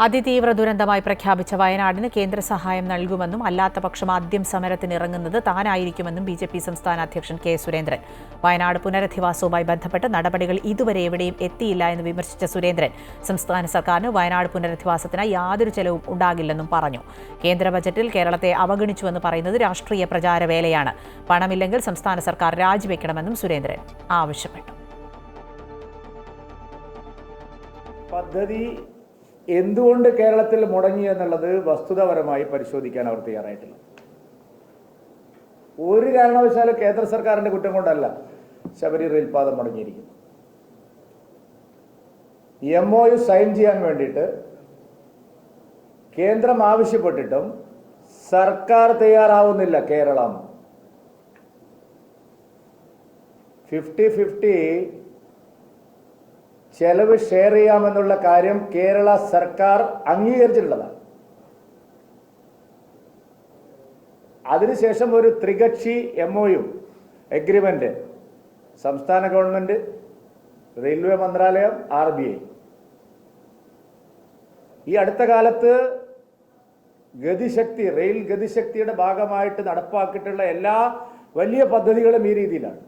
അതിതീവ്ര ദുരന്തമായി പ്രഖ്യാപിച്ച വയനാടിന് കേന്ദ്ര സഹായം നൽകുമെന്നും അല്ലാത്തപക്ഷം ആദ്യം സമരത്തിനിറങ്ങുന്നത് താനായിരിക്കുമെന്നും ബിജെപി സംസ്ഥാന അധ്യക്ഷൻ കെ സുരേന്ദ്രൻ. വയനാട് പുനരധിവാസവുമായി ബന്ധപ്പെട്ട് നടപടികൾ ഇതുവരെ എവിടെയും എത്തിയില്ല എന്ന് വിമർശിച്ച സുരേന്ദ്രൻ സംസ്ഥാന സർക്കാരിന് വയനാട് പുനരധിവാസത്തിന് യാതൊരു ചെലവും ഉണ്ടാകില്ലെന്നും പറഞ്ഞു. കേന്ദ്ര ബജറ്റിൽ കേരളത്തെ അവഗണിച്ചുവെന്ന് പറയുന്നത് രാഷ്ട്രീയ പ്രചാരവേലയാണ്. പണമില്ലെങ്കിൽ സംസ്ഥാന സർക്കാർ രാജിവെക്കണമെന്നും സുരേന്ദ്രൻ ആവശ്യപ്പെട്ടു. പദ്ധതി എന്തുകൊണ്ട് കേരളത്തിൽ മുടങ്ങി എന്നുള്ളത് വസ്തുതാപരമായി പരിശോധിക്കാൻ അവർ തയ്യാറായിട്ടില്ല. ഒരു കാരണവശാലും കേന്ദ്ര സർക്കാരിന്റെ കുറ്റം കൊണ്ടല്ല ശബരി റെയിൽപാത മുടങ്ങിയിരിക്കുന്നത്. MOU സൈൻ ചെയ്യാൻ വേണ്ടിയിട്ട് കേന്ദ്രം ആവശ്യപ്പെട്ടിട്ടും സർക്കാർ തയ്യാറാവുന്നില്ല. കേരളം 50-50 ചെലവ് ഷെയർ ചെയ്യാമെന്നുള്ള കാര്യം കേരള സർക്കാർ അംഗീകരിച്ചിട്ടുള്ളതാണ്. അതിനുശേഷം ഒരു ത്രികക്ഷി MOU എഗ്രിമെന്റ് സംസ്ഥാന ഗവൺമെന്റ്, റെയിൽവേ മന്ത്രാലയം, RBI ഈ അടുത്ത കാലത്ത് റെയിൽ ഗതിശക്തിയുടെ ഭാഗമായിട്ട് നടപ്പാക്കിയിട്ടുള്ള എല്ലാ വലിയ പദ്ധതികളും ഈ രീതിയിലാണ്.